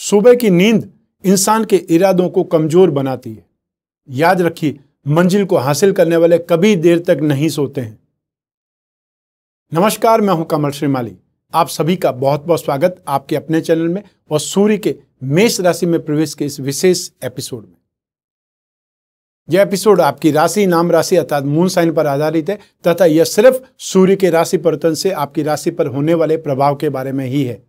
सुबह की नींद इंसान के इरादों को कमजोर बनाती है। याद रखिए, मंजिल को हासिल करने वाले कभी देर तक नहीं सोते हैं। नमस्कार, मैं हूं कमल श्रीमाली। आप सभी का बहुत बहुत स्वागत आपके अपने चैनल में और सूर्य के मेष राशि में प्रवेश के इस विशेष एपिसोड में। यह एपिसोड आपकी राशि, नाम राशि अर्थात मून साइन पर आधारित है तथा यह सिर्फ सूर्य के राशि परिवर्तन से आपकी राशि पर होने वाले प्रभाव के बारे में ही है।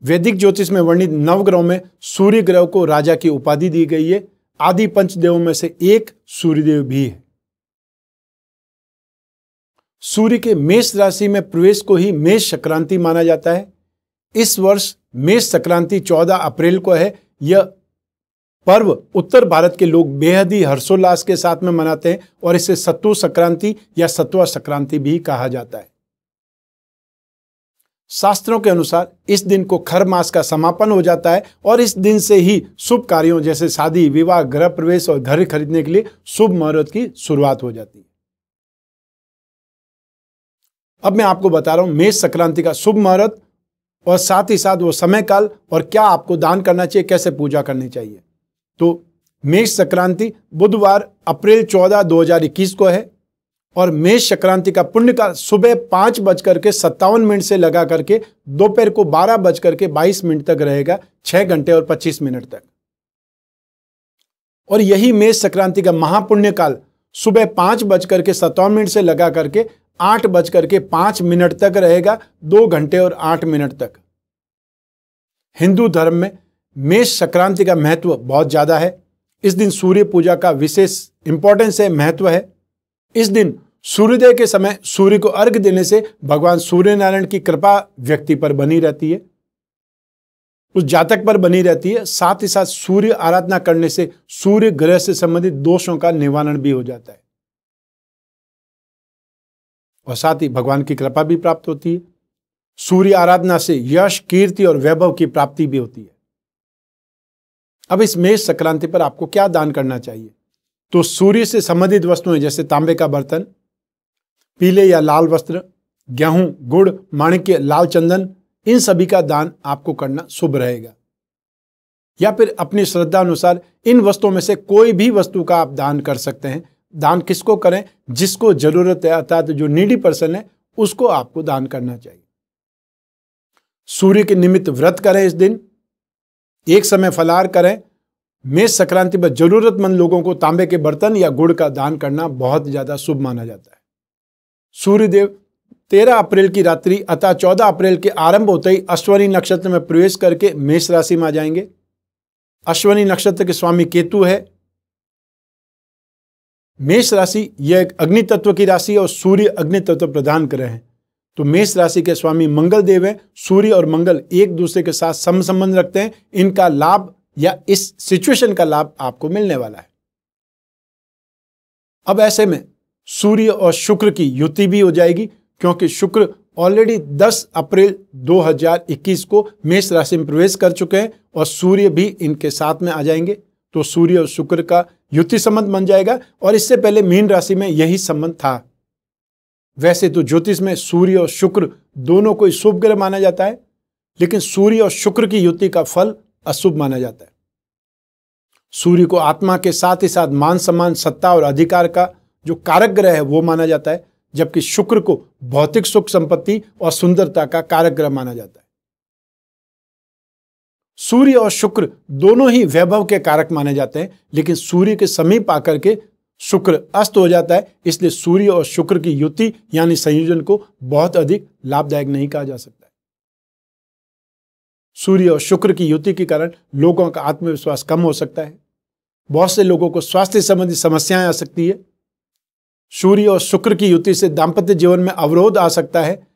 वैदिक ज्योतिष में वर्णित नवग्रहों में सूर्य ग्रह को राजा की उपाधि दी गई है। आदि पंचदेवों में से एक सूर्यदेव भी है। सूर्य के मेष राशि में प्रवेश को ही मेष संक्रांति माना जाता है। इस वर्ष मेष संक्रांति 14 अप्रैल को है। यह पर्व उत्तर भारत के लोग बेहद ही हर्षोल्लास के साथ में मनाते हैं और इसे सत्तु संक्रांति या सत्वा संक्रांति भी कहा जाता है। शास्त्रों के अनुसार इस दिन को खर मास का समापन हो जाता है और इस दिन से ही शुभ कार्यों जैसे शादी, विवाह, गृह प्रवेश और घर खरीदने के लिए शुभ मुहूर्त की शुरुआत हो जाती है। अब मैं आपको बता रहा हूं मेष संक्रांति का शुभ मुहूर्त और साथ ही साथ वो समय काल और क्या आपको दान करना चाहिए, कैसे पूजा करनी चाहिए। तो मेष संक्रांति बुधवार अप्रैल 14, 2021 को है और मेष संक्रांति का पुण्य काल सुबह 5:57 से लगा करके दोपहर को 12:22 तक रहेगा, 6 घंटे और 25 मिनट तक। और यही मेष संक्रांति का महापुण्य काल सुबह 5:57 से लगा करके 8:05 तक रहेगा, 2 घंटे और 8 मिनट तक। हिंदू धर्म में मेष संक्रांति का महत्व बहुत ज्यादा है। इस दिन सूर्य पूजा का विशेष इंपॉर्टेंस है, महत्व है। इस दिन सूर्योदय के समय सूर्य को अर्घ्य देने से भगवान सूर्य नारायण की कृपा व्यक्ति पर बनी रहती है, उस जातक पर बनी रहती है। साथ ही साथ सूर्य आराधना करने से सूर्य ग्रह से संबंधित दोषों का निवारण भी हो जाता है और साथ ही भगवान की कृपा भी प्राप्त होती है। सूर्य आराधना से यश, कीर्ति और वैभव की प्राप्ति भी होती है। अब इस मेष संक्रांति पर आपको क्या दान करना चाहिए? तो सूर्य से संबंधित वस्तुएं जैसे तांबे का बर्तन, पीले या लाल वस्त्र, गेहूं, गुड़, माणिक्य, लाल चंदन, इन सभी का दान आपको करना शुभ रहेगा। या फिर अपनी श्रद्धा अनुसार इन वस्तुओं में से कोई भी वस्तु का आप दान कर सकते हैं। दान किसको करें? जिसको जरूरत है, अर्थात जो नीडी पर्सन है उसको आपको दान करना चाहिए। सूर्य के निमित्त व्रत करें, इस दिन एक समय फलाहार करें। मेष संक्रांति पर जरूरतमंद लोगों को तांबे के बर्तन या गुड़ का दान करना बहुत ज्यादा शुभ माना जाता है। सूर्यदेव 13 अप्रैल की रात्रि अतः 14 अप्रैल के आरंभ होते ही अश्वनी नक्षत्र में प्रवेश करके मेष राशि में आ जाएंगे। अश्वनी नक्षत्र के स्वामी केतु है। मेष राशि यह एक अग्नि तत्व की राशि है और सूर्य अग्नि तत्व प्रदान कर रहे हैं। तो मेष राशि के स्वामी मंगल देव हैं। सूर्य और मंगल एक दूसरे के साथ संबंध रखते हैं। इनका लाभ या इस सिचुएशन का लाभ आपको मिलने वाला है। अब ऐसे में सूर्य और शुक्र की युति भी हो जाएगी, क्योंकि शुक्र ऑलरेडी 10 अप्रैल 2021 को मेष राशि में प्रवेश कर चुके हैं और सूर्य भी इनके साथ में आ जाएंगे। तो सूर्य और शुक्र का युति संबंध बन जाएगा और इससे पहले मीन राशि में यही संबंध था। वैसे तो ज्योतिष में सूर्य और शुक्र दोनों को शुभ ग्रह माना जाता है, लेकिन सूर्य और शुक्र की युति का फल अशुभ माना जाता है। सूर्य को आत्मा के साथ ही साथ मान सम्मान, सत्ता और अधिकार का जो कारक ग्रह है वो माना जाता है, जबकि शुक्र को भौतिक सुख संपत्ति और सुंदरता का कारक ग्रह माना जाता है। सूर्य और शुक्र दोनों ही वैभव के कारक माने जाते हैं, लेकिन सूर्य के समीप आकर के शुक्र अस्त हो जाता है। इसलिए सूर्य और शुक्र की युति यानी संयोजन को बहुत अधिक लाभदायक नहीं कहा जा सकता है। सूर्य और शुक्र की युति के कारण लोगों का आत्मविश्वास कम हो सकता है। बहुत से लोगों को स्वास्थ्य संबंधी समस्याएं आ सकती है। सूर्य और शुक्र की युति से दाम्पत्य जीवन में अवरोध आ सकता है।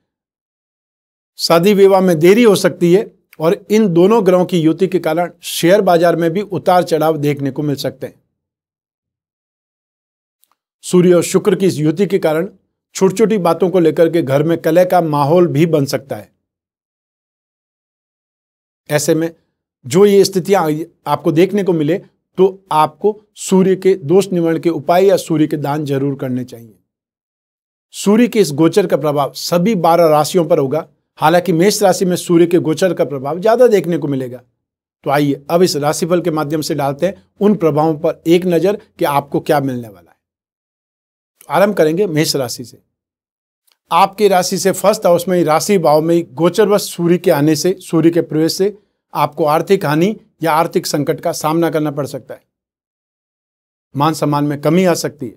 शादी विवाह में देरी हो सकती है और इन दोनों ग्रहों की युति के कारण शेयर बाजार में भी उतार चढ़ाव देखने को मिल सकते हैं। सूर्य और शुक्र की इस युति के कारण छोटी छोटी बातों को लेकर के घर में कलह का माहौल भी बन सकता है। ऐसे में जो ये स्थितियां आपको देखने को मिले तो आपको सूर्य के दोष निवारण के उपाय या सूर्य के दान जरूर करने चाहिए। सूर्य के इस गोचर का प्रभाव सभी 12 राशियों पर होगा। हालांकि मेष राशि में सूर्य के गोचर का प्रभाव ज्यादा देखने को मिलेगा। तो आइए अब इस राशिफल के माध्यम से डालते हैं उन प्रभावों पर एक नजर कि आपको क्या मिलने वाला है। तो आरंभ करेंगे मेष राशि से। आपकी राशि से फर्स्ट हाउस में, राशि भाव में गोचरवश सूर्य के आने से, सूर्य के प्रवेश से आपको आर्थिक हानि या आर्थिक संकट का सामना करना पड़ सकता है। मान सम्मान में कमी आ सकती है।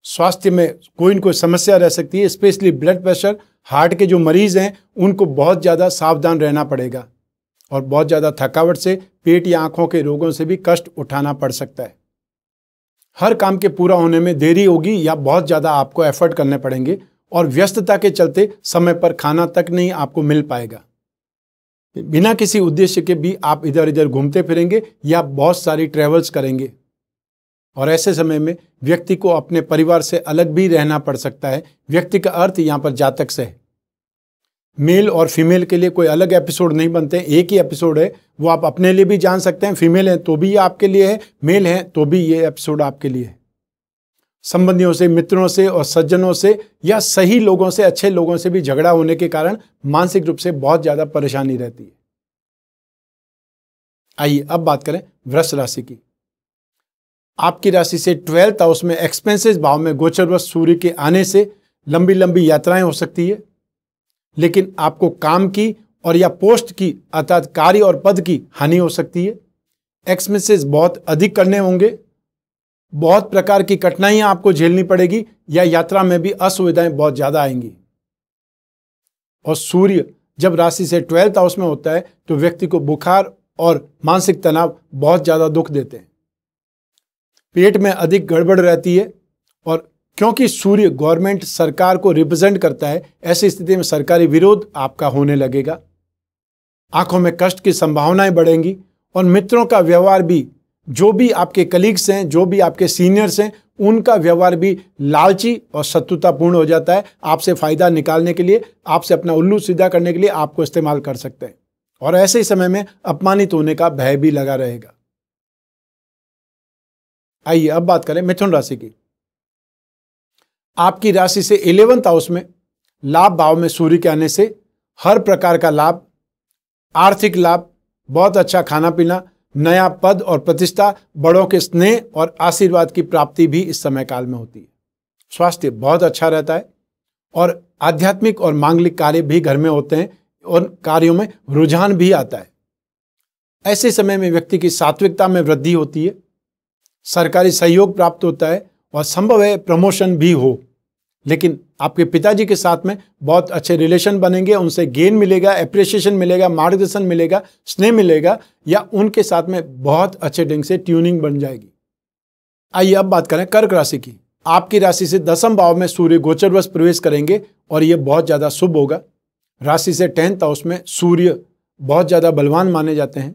स्वास्थ्य में कोई न कोई समस्या रह सकती है। स्पेशली ब्लड प्रेशर, हार्ट के जो मरीज हैं उनको बहुत ज़्यादा सावधान रहना पड़ेगा और बहुत ज़्यादा थकावट से, पेट या आंखों के रोगों से भी कष्ट उठाना पड़ सकता है। हर काम के पूरा होने में देरी होगी या बहुत ज़्यादा आपको एफर्ट करने पड़ेंगे और व्यस्तता के चलते समय पर खाना तक नहीं आपको मिल पाएगा। बिना किसी उद्देश्य के भी आप इधर इधर घूमते फिरेंगे या बहुत सारी ट्रैवल्स करेंगे और ऐसे समय में व्यक्ति को अपने परिवार से अलग भी रहना पड़ सकता है। व्यक्ति का अर्थ यहाँ पर जातक से है। मेल और फीमेल के लिए कोई अलग एपिसोड नहीं बनते, एक ही एपिसोड है। वो आप अपने लिए भी जान सकते हैं। फीमेल हैं तो भी ये आपके लिए है, मेल हैं तो भी ये एपिसोड आपके लिए है। संबंधियों से, मित्रों से और सज्जनों से या सही लोगों से, अच्छे लोगों से भी झगड़ा होने के कारण मानसिक रूप से बहुत ज्यादा परेशानी रहती है। आइए अब बात करें वृष राशि की। आपकी राशि से 12th हाउस में एक्सपेंसेस भाव में गोचरवश सूर्य के आने से लंबी लंबी यात्राएं हो सकती है, लेकिन आपको काम की और या पोस्ट की अर्थात कार्य और पद की हानि हो सकती है। एक्सपेंसेस बहुत अधिक करने होंगे, बहुत प्रकार की कठिनाइयां आपको झेलनी पड़ेगी या यात्रा में भी असुविधाएं बहुत ज्यादा आएंगी। और सूर्य जब राशि से 12th हाउस में होता है तो व्यक्ति को बुखार और मानसिक तनाव बहुत ज्यादा दुख देते हैं। पेट में अधिक गड़बड़ रहती है और क्योंकि सूर्य गवर्नमेंट, सरकार को रिप्रेजेंट करता है, ऐसी स्थिति में सरकारी विरोध आपका होने लगेगा। आंखों में कष्ट की संभावनाएं बढ़ेंगी और मित्रों का व्यवहार भी, जो भी आपके कलीग्स हैं, जो भी आपके सीनियर्स हैं, उनका व्यवहार भी लालची और शत्रुतापूर्ण हो जाता है। आपसे फायदा निकालने के लिए, आपसे अपना उल्लू सीधा करने के लिए आपको इस्तेमाल कर सकते हैं और ऐसे ही समय में अपमानित होने का भय भी लगा रहेगा। आइए अब बात करें मिथुन राशि की। आपकी राशि से 11th हाउस में लाभ भाव में सूर्य के आने से हर प्रकार का लाभ, आर्थिक लाभ, बहुत अच्छा खाना पीना, नया पद और प्रतिष्ठा, बड़ों के स्नेह और आशीर्वाद की प्राप्ति भी इस समय काल में होती है। स्वास्थ्य बहुत अच्छा रहता है और आध्यात्मिक और मांगलिक कार्य भी घर में होते हैं और कार्यों में रुझान भी आता है। ऐसे समय में व्यक्ति की सात्विकता में वृद्धि होती है, सरकारी सहयोग प्राप्त होता है और संभव है प्रमोशन भी हो। लेकिन आपके पिताजी के साथ में बहुत अच्छे रिलेशन बनेंगे, उनसे गेन मिलेगा, एप्रिसिएशन मिलेगा, मार्गदर्शन मिलेगा, स्नेह मिलेगा या उनके साथ में बहुत अच्छे ढंग से ट्यूनिंग बन जाएगी। आइए अब बात करें कर्क राशि की। आपकी राशि से 10वें भाव में सूर्य गोचरवश प्रवेश करेंगे और ये बहुत ज़्यादा शुभ होगा। राशि से 10th हाउस में सूर्य बहुत ज़्यादा बलवान माने जाते हैं।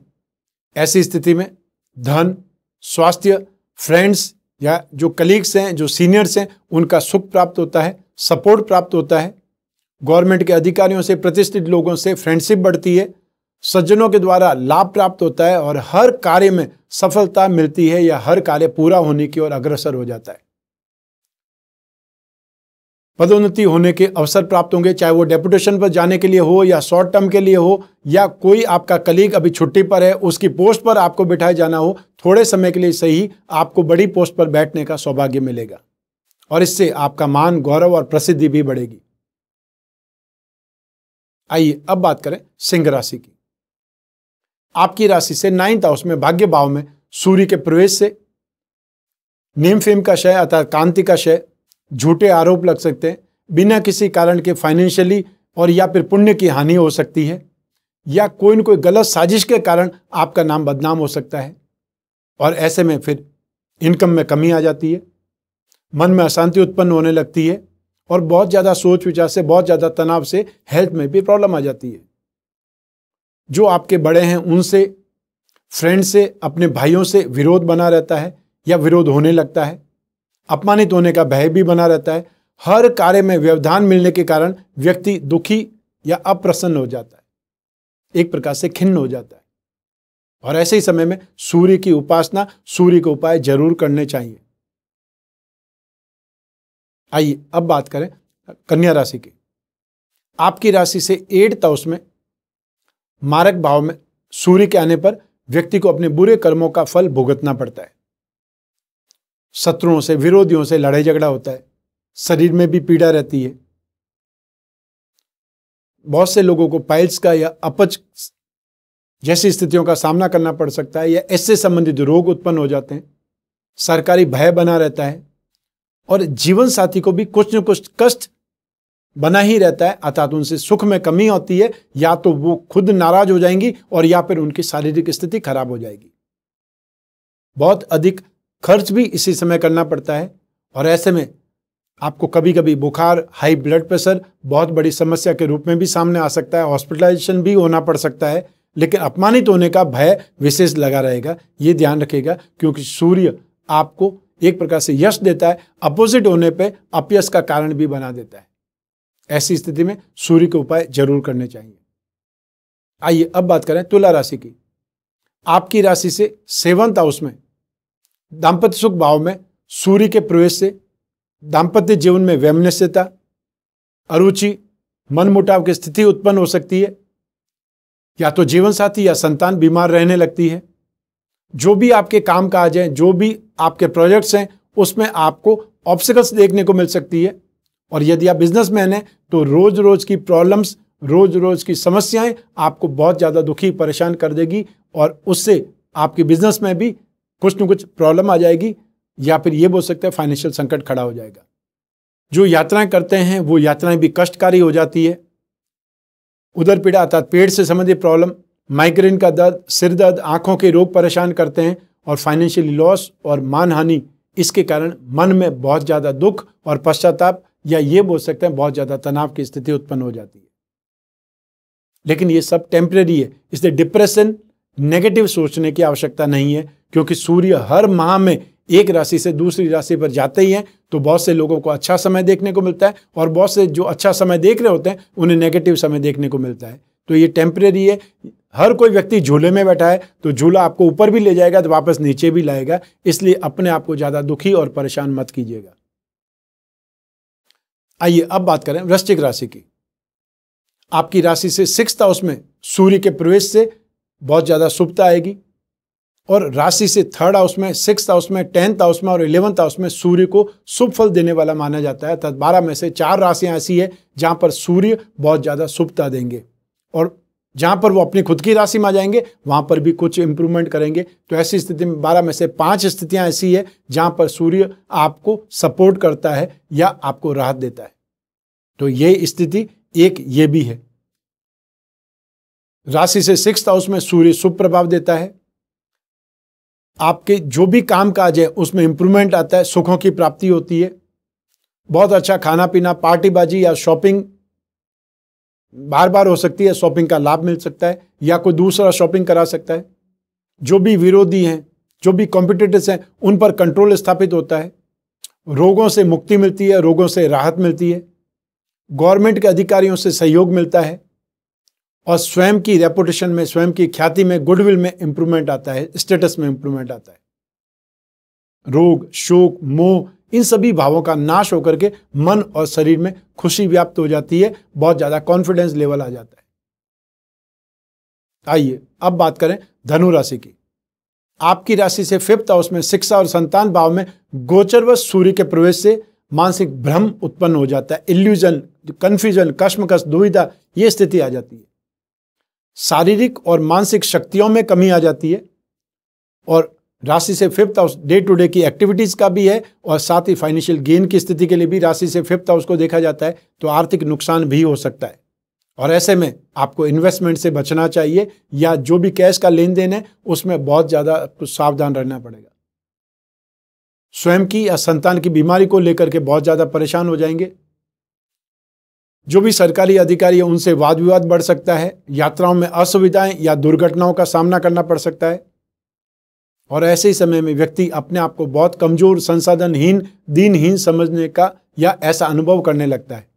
ऐसी स्थिति में धन, स्वास्थ्य, फ्रेंड्स या जो कलीग्स हैं, जो सीनियर्स हैं, उनका सुख प्राप्त होता है, सपोर्ट प्राप्त होता है। गवर्नमेंट के अधिकारियों से, प्रतिष्ठित लोगों से फ्रेंडशिप बढ़ती है, सज्जनों के द्वारा लाभ प्राप्त होता है और हर कार्य में सफलता मिलती है या हर कार्य पूरा होने की ओर अग्रसर हो जाता है। पदोन्नति होने के अवसर प्राप्त होंगे, चाहे वो डेपुटेशन पर जाने के लिए हो या शॉर्ट टर्म के लिए हो या कोई आपका कलीग अभी छुट्टी पर है, उसकी पोस्ट पर आपको बिठाया जाना हो, थोड़े समय के लिए सही आपको बड़ी पोस्ट पर बैठने का सौभाग्य मिलेगा और इससे आपका मान, गौरव और प्रसिद्धि भी बढ़ेगी। आइए अब बात करें सिंह राशि की। आपकी राशि से 9th हाउस में भाग्य भाव में सूर्य के प्रवेश से नेम फेम का क्षय अर्थात कांति का क्षय, झूठे आरोप लग सकते हैं, बिना किसी कारण के फाइनेंशियली और या फिर पुण्य की हानि हो सकती है या कोई न कोई गलत साजिश के कारण आपका नाम बदनाम हो सकता है और ऐसे में फिर इनकम में कमी आ जाती है, मन में अशांति उत्पन्न होने लगती है और बहुत ज़्यादा सोच विचार से, बहुत ज़्यादा तनाव से हेल्थ में भी प्रॉब्लम आ जाती है। जो आपके बड़े हैं उनसे, फ्रेंड से, अपने भाइयों से विरोध बना रहता है या विरोध होने लगता है। अपमानित होने का भय भी बना रहता है। हर कार्य में व्यवधान मिलने के कारण व्यक्ति दुखी या अप्रसन्न हो जाता है, एक प्रकार से खिन्न हो जाता है और ऐसे ही समय में सूर्य की उपासना, सूर्य के उपाय जरूर करने चाहिए। आइए अब बात करें कन्या राशि की। आपकी राशि से 8th हाउस में मारक भाव में सूर्य के आने पर व्यक्ति को अपने बुरे कर्मों का फल भुगतना पड़ता है। शत्रुओं से, विरोधियों से लड़ाई झगड़ा होता है, शरीर में भी पीड़ा रहती है। बहुत से लोगों को पाइल्स का या अपच जैसी स्थितियों का सामना करना पड़ सकता है, या इससे संबंधित रोग उत्पन्न हो जाते हैं। सरकारी भय बना रहता है और जीवन साथी को भी कुछ न कुछ कष्ट बना ही रहता है, अर्थात उनसे सुख में कमी होती है, या तो वो खुद नाराज हो जाएंगी और या फिर उनकी शारीरिक स्थिति खराब हो जाएगी। बहुत अधिक खर्च भी इसी समय करना पड़ता है और ऐसे में आपको कभी कभी बुखार, हाई ब्लड प्रेशर बहुत बड़ी समस्या के रूप में भी सामने आ सकता है। हॉस्पिटलाइजेशन भी होना पड़ सकता है, लेकिन अपमानित होने का भय विशेष लगा रहेगा, ये ध्यान रखिएगा, क्योंकि सूर्य आपको एक प्रकार से यश देता है, अपोजिट होने पे अपयश का कारण भी बना देता है। ऐसी स्थिति में सूर्य के उपाय जरूर करने चाहिए। आइए अब बात करें तुला राशि की। आपकी राशि से 7th हाउस में दाम्पत्य सुख भाव में सूर्य के प्रवेश से दाम्पत्य जीवन में वैमनस्यता, अरुचि, मनमुटाव की स्थिति उत्पन्न हो सकती है, या तो जीवन साथी या संतान बीमार रहने लगती है। जो भी आपके काम काज हैं, जो भी आपके प्रोजेक्ट्स हैं, उसमें आपको ऑब्स्टिकल्स देखने को मिल सकती है। और यदि आप बिजनेसमैन हैं तो रोज रोज की प्रॉब्लम्स, रोज रोज की समस्याएं आपको बहुत ज़्यादा दुखी, परेशान कर देगी और उससे आपके बिजनेस में भी कुछ न कुछ प्रॉब्लम आ जाएगी, या फिर ये बोल सकते हैं फाइनेंशियल संकट खड़ा हो जाएगा। जो यात्राएं करते हैं वो यात्राएं भी कष्टकारी हो जाती है। उदर पीड़ा अर्थात पेट से संबंधित प्रॉब्लम, माइग्रेन का दर्द, सिर दर्द, आंखों के रोग परेशान करते हैं और फाइनेंशियली लॉस और मानहानि, इसके कारण मन में बहुत ज़्यादा दुख और पश्चाताप, या ये बोल सकते हैं बहुत ज़्यादा तनाव की स्थिति उत्पन्न हो जाती है। लेकिन ये सब टेम्परेरी है, इसलिए डिप्रेशन, नेगेटिव सोचने की आवश्यकता नहीं है, क्योंकि सूर्य हर माह में एक राशि से दूसरी राशि पर जाते ही हैं। तो बहुत से लोगों को अच्छा समय देखने को मिलता है और बहुत से जो अच्छा समय देख रहे होते हैं उन्हें नेगेटिव समय देखने को मिलता है। तो ये टेम्परेरी है। हर कोई व्यक्ति झूले में बैठा है तो झूला आपको ऊपर भी ले जाएगा तो वापस नीचे भी लाएगा, इसलिए अपने आप को ज़्यादा दुखी और परेशान मत कीजिएगा। आइए अब बात करें वृश्चिक राशि की। आपकी राशि से 6th हाउस में सूर्य के प्रवेश से बहुत ज़्यादा शुभता आएगी और राशि से 3rd हाउस में, 6th हाउस में, 10th हाउस में और 11th हाउस में सूर्य को शुभ फल देने वाला माना जाता है। अर्थात 12 में से 4 राशियां ऐसी है जहां पर सूर्य बहुत ज़्यादा शुभता देंगे और जहां पर वो अपनी खुद की राशि में आ जाएंगे वहां पर भी कुछ इंप्रूवमेंट करेंगे। तो ऐसी स्थिति में 12 में से 5 स्थितियां ऐसी है जहां पर सूर्य आपको सपोर्ट करता है या आपको राहत देता है। तो ये स्थिति एक ये भी है। राशि से 6th हाउस में सूर्य शुभ प्रभाव देता है। आपके जो भी काम काज है उसमें इंप्रूवमेंट आता है, सुखों की प्राप्ति होती है। बहुत अच्छा खाना पीना, पार्टीबाजी या शॉपिंग बार बार हो सकती है, शॉपिंग का लाभ मिल सकता है या कोई दूसरा शॉपिंग करा सकता है। जो भी विरोधी हैं, जो भी कॉम्पिटिटर्स हैं, उन पर कंट्रोल स्थापित होता है। रोगों से मुक्ति मिलती है, रोगों से राहत मिलती है। गवर्नमेंट के अधिकारियों से सहयोग मिलता है और स्वयं की रेपुटेशन में, स्वयं की ख्याति में, गुडविल में इंप्रूवमेंट आता है, स्टेटस में इंप्रूवमेंट आता है। रोग, शोक, मोह, इन सभी भावों का नाश होकर के मन और शरीर में खुशी व्याप्त हो जाती है, बहुत ज्यादा कॉन्फिडेंस लेवल आ जाता है। आइए अब बात करें धनु राशि की। आपकी राशि से 5th हाउस में शिक्षा और संतान भाव में गोचरवश सूर्य के प्रवेश से मानसिक भ्रम उत्पन्न हो जाता है। इल्यूजन, कंफ्यूजन, कश्मकश, दुविधा, ये स्थिति आ जाती है। शारीरिक और मानसिक शक्तियों में कमी आ जाती है और राशि से 5th house day to day की एक्टिविटीज का भी है और साथ ही फाइनेंशियल गेन की स्थिति के लिए भी राशि से 5th हाउस को देखा जाता है। तो आर्थिक नुकसान भी हो सकता है और ऐसे में आपको इन्वेस्टमेंट से बचना चाहिए या जो भी कैश का लेन देन है उसमें बहुत ज़्यादा कुछ सावधान रहना पड़ेगा। स्वयं की या संतान की बीमारी को लेकर के बहुत ज़्यादा परेशान हो जाएंगे। जो भी सरकारी अधिकारी है उनसे वाद विवाद बढ़ सकता है। यात्राओं में असुविधाएं या दुर्घटनाओं का सामना करना पड़ सकता है और ऐसे ही समय में व्यक्ति अपने आप को बहुत कमजोर, संसाधनहीन, दीनहीन समझने का या ऐसा अनुभव करने लगता है।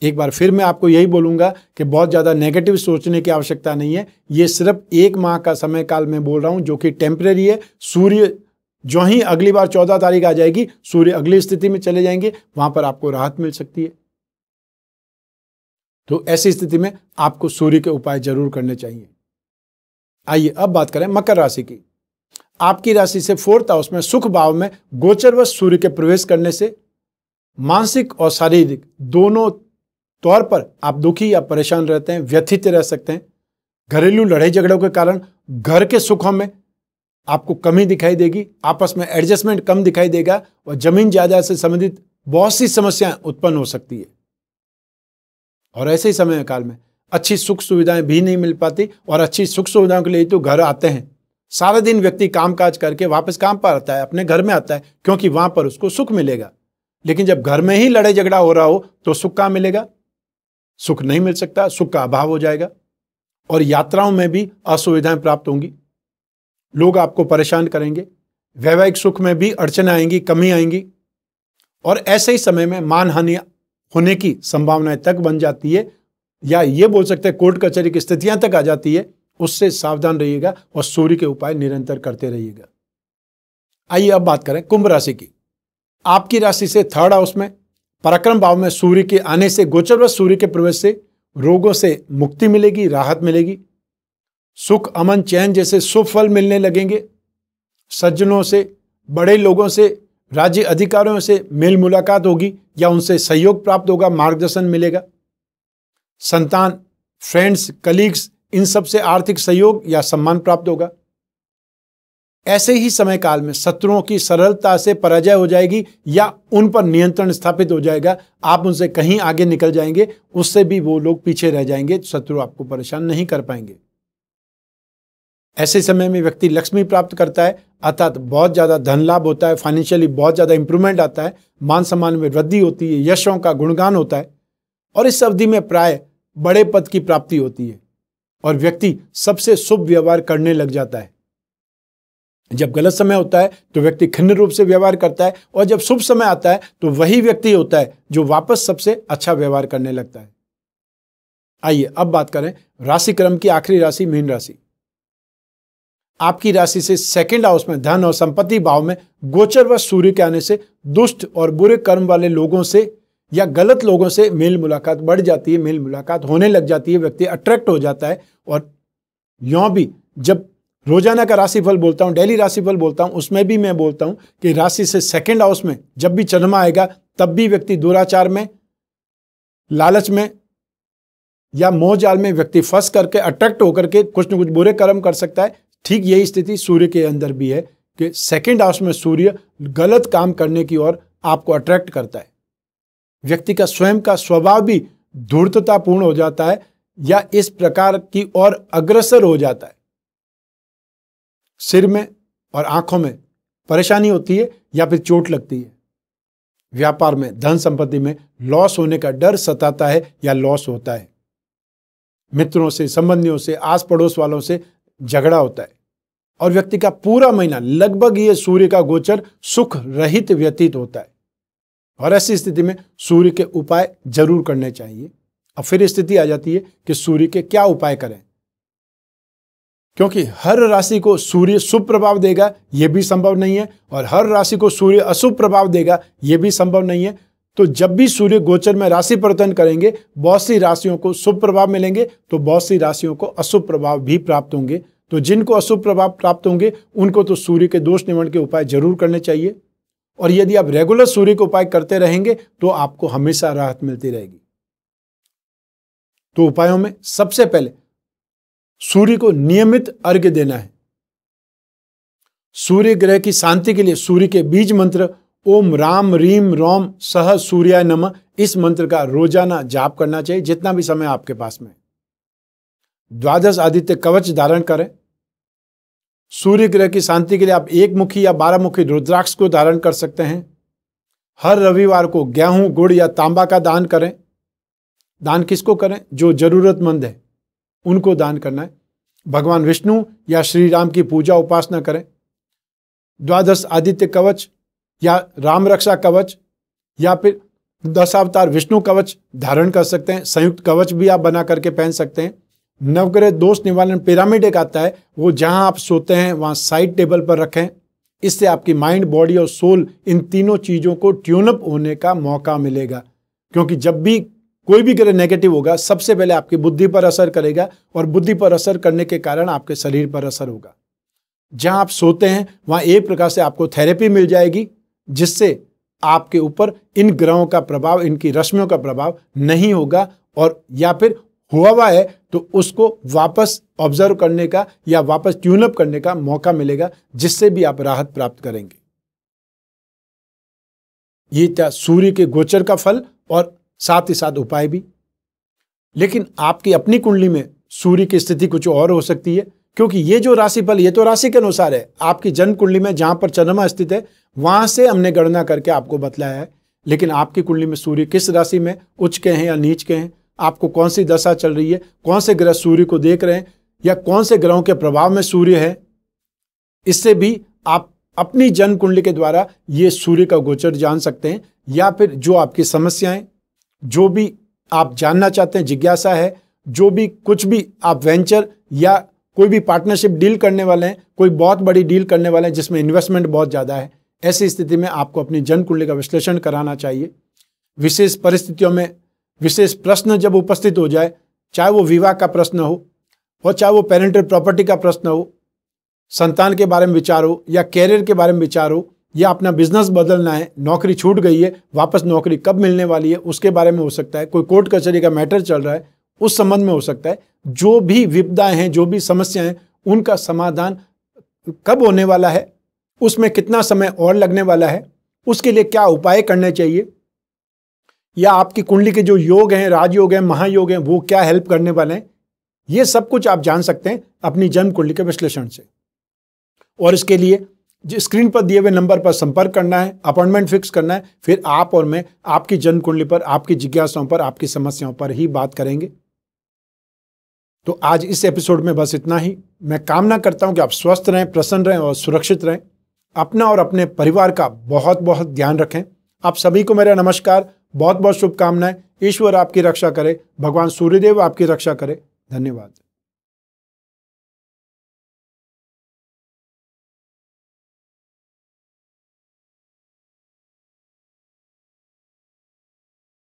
एक बार फिर मैं आपको यही बोलूंगा कि बहुत ज़्यादा नेगेटिव सोचने की आवश्यकता नहीं है। ये सिर्फ 1 माह का समय काल में बोल रहा हूं जो कि टेम्परेरी है। सूर्य जो ही अगली बार 14 तारीख आ जाएगी, सूर्य अगली स्थिति में चले जाएंगे, वहां पर आपको राहत मिल सकती है। तो ऐसी स्थिति में आपको सूर्य के उपाय जरूर करने चाहिए। आइए अब बात करें मकर राशि की। आपकी राशि से 4th हाउस में सुख भाव में गोचरवश सूर्य के प्रवेश करने से मानसिक और शारीरिक दोनों तौर पर आप दुखी या परेशान रहते हैं, व्यथित रह सकते हैं। घरेलू लड़ाई झगड़ों के कारण घर के सुखों में आपको कमी दिखाई देगी, आपस में एडजस्टमेंट कम दिखाई देगा और जमीन जायदाद से संबंधित बहुत सी समस्याएं उत्पन्न हो सकती है। और ऐसे ही समय काल में अच्छी सुख सुविधाएं भी नहीं मिल पाती, और अच्छी सुख सुविधाओं के लिए तो घर आते हैं। सारा दिन व्यक्ति कामकाज करके वापस काम पर आता है, अपने घर में आता है, क्योंकि वहां पर उसको सुख मिलेगा। लेकिन जब घर में ही लड़ाई झगड़ा हो रहा हो तो सुख कहां मिलेगा? सुख नहीं मिल सकता, सुख का अभाव हो जाएगा। और यात्राओं में भी असुविधाएं प्राप्त होंगी, लोग आपको परेशान करेंगे, वैवाहिक सुख में भी अड़चनें आएंगी, कमी आएंगी। और ऐसे ही समय में मानहानि होने की संभावनाएं तक बन जाती है, या ये बोल सकते हैं कोर्ट कचहरी की स्थितियां तक आ जाती है। उससे सावधान रहिएगा और सूर्य के उपाय निरंतर करते रहिएगा। आइए अब बात करें कुंभ राशि की। आपकी राशि से 3rd हाउस में पराक्रम भाव में सूर्य के आने से, गोचरवश सूर्य के प्रवेश से रोगों से मुक्ति मिलेगी, राहत मिलेगी। सुख, अमन, चैन जैसे शुभ फल मिलने लगेंगे। सज्जनों से, बड़े लोगों से, राज्य अधिकारियों से मेल मुलाकात होगी या उनसे सहयोग प्राप्त होगा, मार्गदर्शन मिलेगा। संतान, फ्रेंड्स, कलीग्स, इन सब से आर्थिक सहयोग या सम्मान प्राप्त होगा। ऐसे ही समय काल में शत्रुओं की सरलता से पराजय हो जाएगी या उन पर नियंत्रण स्थापित हो जाएगा। आप उनसे कहीं आगे निकल जाएंगे, उससे भी वो लोग पीछे रह जाएंगे, शत्रु आपको परेशान नहीं कर पाएंगे। ऐसे समय में व्यक्ति लक्ष्मी प्राप्त करता है, अर्थात बहुत ज्यादा धन लाभ होता है, फाइनेंशियली बहुत ज्यादा इंप्रूवमेंट आता है, मान सम्मान में वृद्धि होती है, यशों का गुणगान होता है। और इस अवधि में प्राय बड़े पद की प्राप्ति होती है और व्यक्ति सबसे शुभ व्यवहार करने लग जाता है। जब गलत समय होता है तो व्यक्ति खिन्न रूप से व्यवहार करता है, और जब शुभ समय आता है तो वही व्यक्ति होता है जो वापस सबसे अच्छा व्यवहार करने लगता है। आइए अब बात करें राशि क्रम की आखिरी राशि मीन राशि। आपकी राशि से 2nd हाउस में धन और संपत्ति भाव में गोचरवश सूर्य के आने से दुष्ट और बुरे कर्म वाले लोगों से या गलत लोगों से मेल मुलाकात बढ़ जाती है, मेल मुलाकात होने लग जाती है, व्यक्ति अट्रैक्ट हो जाता है। और यों भी जब रोजाना का राशिफल बोलता हूं, डेली राशिफल बोलता हूं, उसमें भी मैं बोलता हूं कि राशि से 2nd हाउस में जब भी चंद्रमा आएगा तब भी व्यक्ति दुराचार में, लालच में या मोह जाल में व्यक्ति फंस करके, अट्रैक्ट होकर के कुछ न कुछ बुरे कर्म कर सकता है। ठीक यही स्थिति सूर्य के अंदर भी है कि 2nd हाउस में सूर्य गलत काम करने की ओर आपको अट्रैक्ट करता है। व्यक्ति का स्वयं का स्वभाव भी धूर्ततापूर्ण हो जाता है या इस प्रकार की ओर अग्रसर हो जाता है। सिर में और आंखों में परेशानी होती है या फिर चोट लगती है। व्यापार में, धन संपत्ति में लॉस होने का डर सताता है या लॉस होता है। मित्रों से, संबंधियों से, आस पड़ोस वालों से झगड़ा होता है। और व्यक्ति का पूरा महीना लगभग ये सूर्य का गोचर सुख रहित व्यतीत होता है। और ऐसी स्थिति में सूर्य के उपाय जरूर करने चाहिए। अब फिर स्थिति आ जाती है कि सूर्य के क्या उपाय करें, क्योंकि हर राशि को सूर्य शुभ प्रभाव देगा यह भी संभव नहीं है, और हर राशि को सूर्य अशुभ प्रभाव देगा यह भी संभव नहीं है। तो जब भी सूर्य गोचर में राशि परिवर्तन करेंगे, बहुत सी राशियों को शुभ प्रभाव मिलेंगे तो बहुत सी राशियों को अशुभ प्रभाव भी प्राप्त होंगे। तो जिनको अशुभ प्रभाव प्राप्त होंगे उनको तो सूर्य के दोष निवारण के उपाय जरूर करने चाहिए। और यदि आप रेगुलर सूर्य के उपाय करते रहेंगे तो आपको हमेशा राहत मिलती रहेगी। तो उपायों में सबसे पहले सूर्य को नियमित अर्घ्य देना है। सूर्य ग्रह की शांति के लिए सूर्य के बीज मंत्र ओम राम रीम रोम सह सूर्याय नमः, इस मंत्र का रोजाना जाप करना चाहिए जितना भी समय आपके पास में। 12 आदित्य कवच धारण करें। सूर्य ग्रह की शांति के लिए आप 1 मुखी या 12 मुखी रुद्राक्ष को धारण कर सकते हैं। हर रविवार को गेहूं, गुड़ या तांबा का दान करें। दान किसको करें? जो जरूरतमंद है उनको दान करना है। भगवान विष्णु या श्री राम की पूजा उपासना करें। 12 आदित्य कवच या राम रक्षा कवच या फिर 10 अवतार विष्णु कवच धारण कर सकते हैं। संयुक्त कवच भी आप बना करके पहन सकते हैं। नवग्रह दोष निवारण पिरामिड एक आता है, वो जहां आप सोते हैं वहां साइड टेबल पर रखें। इससे आपकी माइंड, बॉडी और सोल, इन तीनों चीजों को ट्यूनअप होने का मौका मिलेगा। क्योंकि जब भी कोई भी ग्रह नेगेटिव होगा सबसे पहले आपकी बुद्धि पर असर करेगा, और बुद्धि पर असर करने के कारण आपके शरीर पर असर होगा। जहां आप सोते हैं वहां एक प्रकार से आपको थेरेपी मिल जाएगी, जिससे आपके ऊपर इन ग्रहों का प्रभाव, इनकी रश्मियों का प्रभाव नहीं होगा, और या फिर हुआ है तो उसको वापस ऑब्जर्व करने का या वापस ट्यूनअप करने का मौका मिलेगा, जिससे भी आप राहत प्राप्त करेंगे। ये था सूर्य के गोचर का फल और साथ ही साथ उपाय भी। लेकिन आपकी अपनी कुंडली में सूर्य की स्थिति कुछ और हो सकती है, क्योंकि ये जो राशिफल ये तो राशि के अनुसार है। आपकी जन्म कुंडली में जहां पर चंद्रमा स्थित है वहां से हमने गणना करके आपको बतलाया है। लेकिन आपकी कुंडली में सूर्य किस राशि में उच्च के हैं या नीच के हैं, आपको कौन सी दशा चल रही है, कौन से ग्रह सूर्य को देख रहे हैं, या कौन से ग्रहों के प्रभाव में सूर्य है, इससे भी आप अपनी जन्म कुंडली के द्वारा ये सूर्य का गोचर जान सकते हैं। या फिर जो आपकी समस्याएं, जो भी आप जानना चाहते हैं, जिज्ञासा है, जो भी कुछ भी आप वेंचर या कोई भी पार्टनरशिप डील करने वाले हैं, कोई बहुत बड़ी डील करने वाले हैं जिसमें इन्वेस्टमेंट बहुत ज़्यादा है, ऐसी स्थिति में आपको अपनी जन्म कुंडली का विश्लेषण कराना चाहिए। विशेष परिस्थितियों में विशेष प्रश्न जब उपस्थित हो जाए, चाहे वो विवाह का प्रश्न हो और चाहे वो पेरेंटल प्रॉपर्टी का प्रश्न हो, संतान के बारे में विचार हो, या कैरियर के बारे में विचार हो, या अपना बिजनेस बदलना है, नौकरी छूट गई है, वापस नौकरी कब मिलने वाली है उसके बारे में हो सकता है, कोई कोर्ट कचहरी का मैटर चल रहा है उस संबंध में हो सकता है। जो भी विपदाएं हैं, जो भी समस्याएं हैं, उनका समाधान कब होने वाला है, उसमें कितना समय और लगने वाला है, उसके लिए क्या उपाय करने चाहिए, या आपकी कुंडली के जो योग हैं, राजयोग हैं, महायोग हैं, वो क्या हेल्प करने वाले हैं, ये सब कुछ आप जान सकते हैं अपनी जन्म कुंडली के विश्लेषण से। और इसके लिए जो स्क्रीन पर दिए हुए नंबर पर संपर्क करना है, अपॉइंटमेंट फिक्स करना है, फिर आप और मैं आपकी जन्म कुंडली पर, आपकी जिज्ञासाओं पर, आपकी समस्याओं पर ही बात करेंगे। तो आज इस एपिसोड में बस इतना ही। मैं कामना करता हूं कि आप स्वस्थ रहें, प्रसन्न रहें और सुरक्षित रहें। अपना और अपने परिवार का बहुत बहुत ध्यान रखें। आप सभी को मेरा नमस्कार, बहुत बहुत शुभकामनाएं। ईश्वर आपकी रक्षा करे, भगवान सूर्यदेव आपकी रक्षा करे। धन्यवाद।